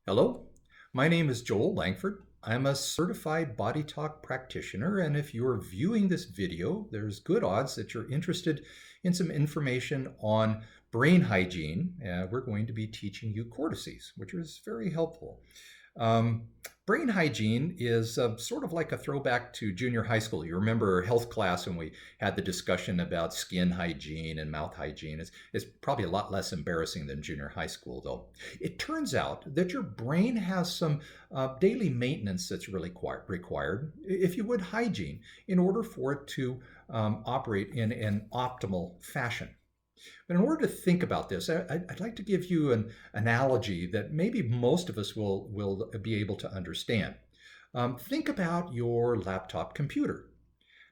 Hello, my name is Joel Langford. I'm a certified body talk practitioner, and if you're viewing this video, there's good odds that you're interested in some information on brain hygiene. We're going to be teaching you cortices, which is very helpful. Um, Brain hygiene is sort of like a throwback to junior high school. You remember health class when we had the discussion about skin hygiene and mouth hygiene. It's probably a lot less embarrassing than junior high school, though. It turns out that your brain has some daily maintenance that's really required, if you would, hygiene, in order for it to operate in an optimal fashion. But in order to think about this, I'd like to give you an analogy that maybe most of us will be able to understand. Think about your laptop computer.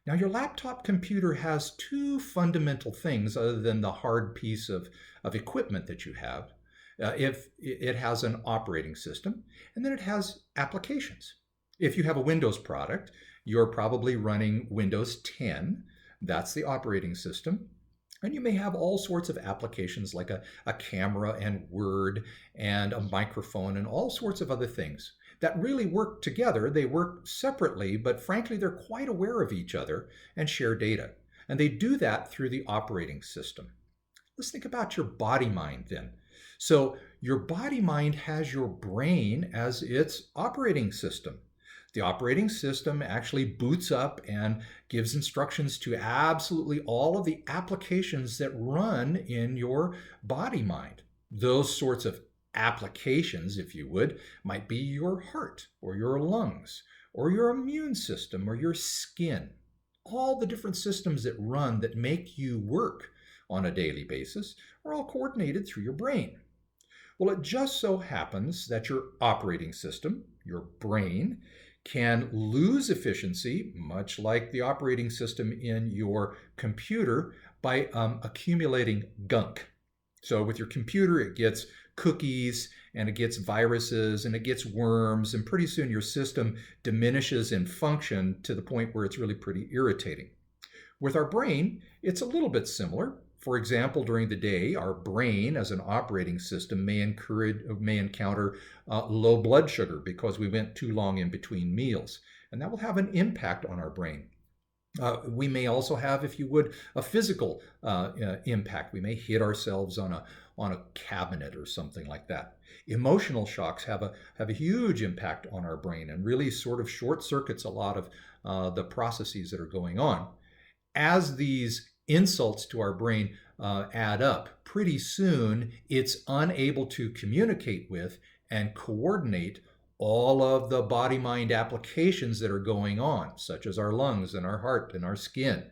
Now, your laptop computer has two fundamental things other than the hard piece of equipment that you have. If it has an operating system, and then it has applications. If you have a Windows product, you're probably running Windows 10. That's the operating system. And you may have all sorts of applications like a camera and Word and a microphone and all sorts of other things that really work together. They work separately, but frankly, they're quite aware of each other and share data. And they do that through the operating system. Let's think about your body mind then. So, your body mind has your brain as its operating system. The operating system actually boots up and gives instructions to absolutely all of the applications that run in your body mind. Those sorts of applications, if you would, might be your heart or your lungs or your immune system or your skin. All the different systems that run that make you work on a daily basis are all coordinated through your brain. Well, it just so happens that your operating system, your brain, can lose efficiency, much like the operating system in your computer, by accumulating gunk. So with your computer, it gets cookies and it gets viruses and it gets worms, and pretty soon your system diminishes in function to the point where it's really pretty irritating. With our brain, it's a little bit similar. For example, during the day, our brain as an operating system may encounter low blood sugar because we went too long in between meals. And that will have an impact on our brain. We may also have, if you would, a physical impact. We may hit ourselves on a cabinet or something like that. Emotional shocks have a huge impact on our brain and really sort of short circuits a lot of the processes that are going on. As these insults to our brain add up, pretty soon it's unable to communicate with and coordinate all of the body mind applications that are going on, such as our lungs and our heart and our skin.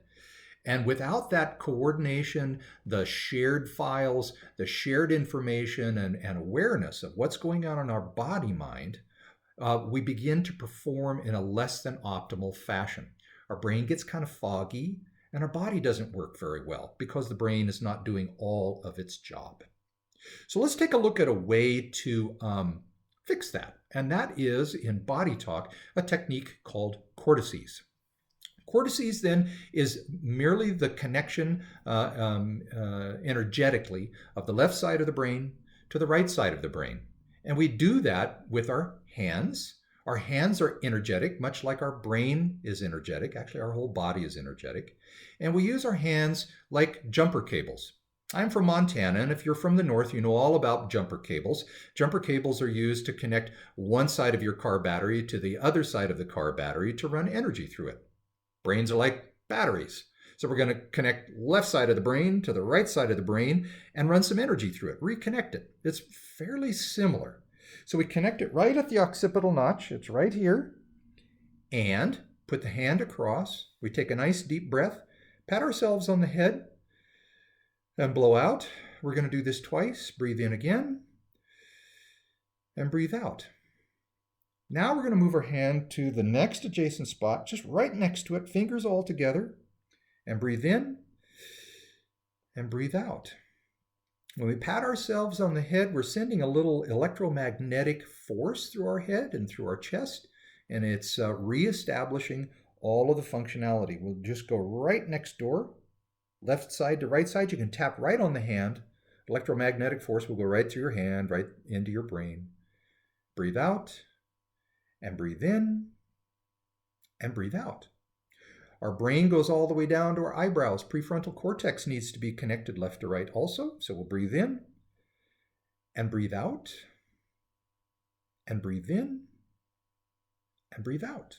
And without that coordination, the shared files, the shared information, and awareness of what's going on in our body mind, we begin to perform in a less than optimal fashion. Our brain gets kind of foggy, and our body doesn't work very well because the brain is not doing all of its job. So let's take a look at a way to fix that. And that is, in body talk, a technique called cortices. Cortices then is merely the connection energetically of the left side of the brain to the right side of the brain. And we do that with our hands. Our hands are energetic, much like our brain is energetic. Actually, our whole body is energetic. And we use our hands like jumper cables. I'm from Montana, and if you're from the north, you know all about jumper cables. Jumper cables are used to connect one side of your car battery to the other side of the car battery to run energy through it. Brains are like batteries. So we're going to connect left side of the brain to the right side of the brain and run some energy through it, reconnect it. It's fairly similar. So we connect it right at the occipital notch. It's right here. And put the hand across. We take a nice deep breath, pat ourselves on the head, and blow out. We're going to do this twice. Breathe in again, and breathe out. Now we're going to move our hand to the next adjacent spot, just right next to it, fingers all together, and breathe in, and breathe out. When we pat ourselves on the head, we're sending a little electromagnetic force through our head and through our chest, and it's reestablishing all of the functionality. We'll just go right next door, left side to right side. You can tap right on the hand. Electromagnetic force will go right through your hand, right into your brain. breathe out, and breathe in, and breathe out. Our brain goes all the way down to our eyebrows. Prefrontal cortex needs to be connected left to right also. So we'll breathe in, and breathe out, and breathe in, and breathe out.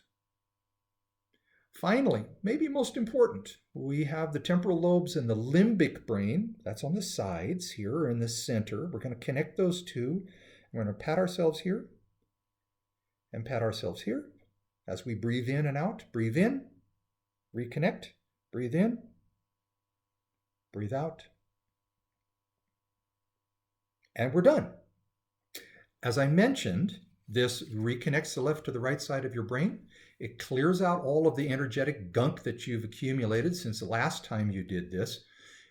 Finally, maybe most important, we have the temporal lobes and the limbic brain. That's on the sides here or in the center. We're going to connect those two. We're going to pat ourselves here and pat ourselves here. As we breathe in and out, breathe in, reconnect, breathe in, breathe out. And we're done. As I mentioned, this reconnects the left to the right side of your brain. It clears out all of the energetic gunk that you've accumulated since the last time you did this.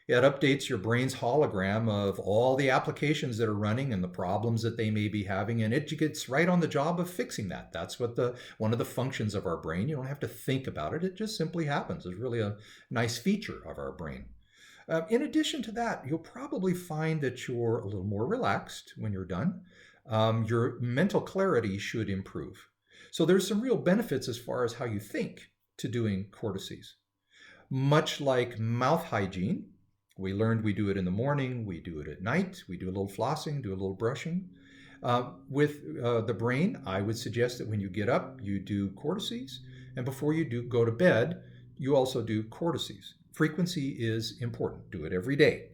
It updates your brain's hologram of all the applications that are running and the problems that they may be having, and it gets right on the job of fixing that. That's what one of the functions of our brain. You don't have to think about it. It just simply happens. It's really a nice feature of our brain. In addition to that, you'll probably find that you're a little more relaxed when you're done. Your mental clarity should improve. So there's some real benefits as far as how you think to doing Cortices. Much like mouth hygiene, we learned we do it in the morning, we do it at night, we do a little flossing, do a little brushing. With the brain, I would suggest that when you get up, you do Cortices, and before you go to bed, you also do Cortices. Frequency is important. Do it every day.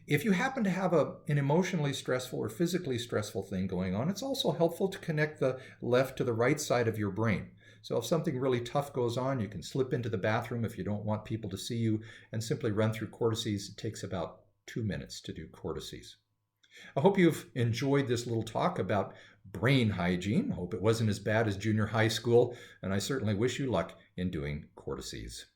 If you happen to have an emotionally stressful or physically stressful thing going on, it's also helpful to connect the left to the right side of your brain. So if something really tough goes on, you can slip into the bathroom if you don't want people to see you and simply run through Cortices. It takes about 2 minutes to do Cortices. I hope you've enjoyed this little talk about brain hygiene. I hope it wasn't as bad as junior high school, and I certainly wish you luck in doing Cortices.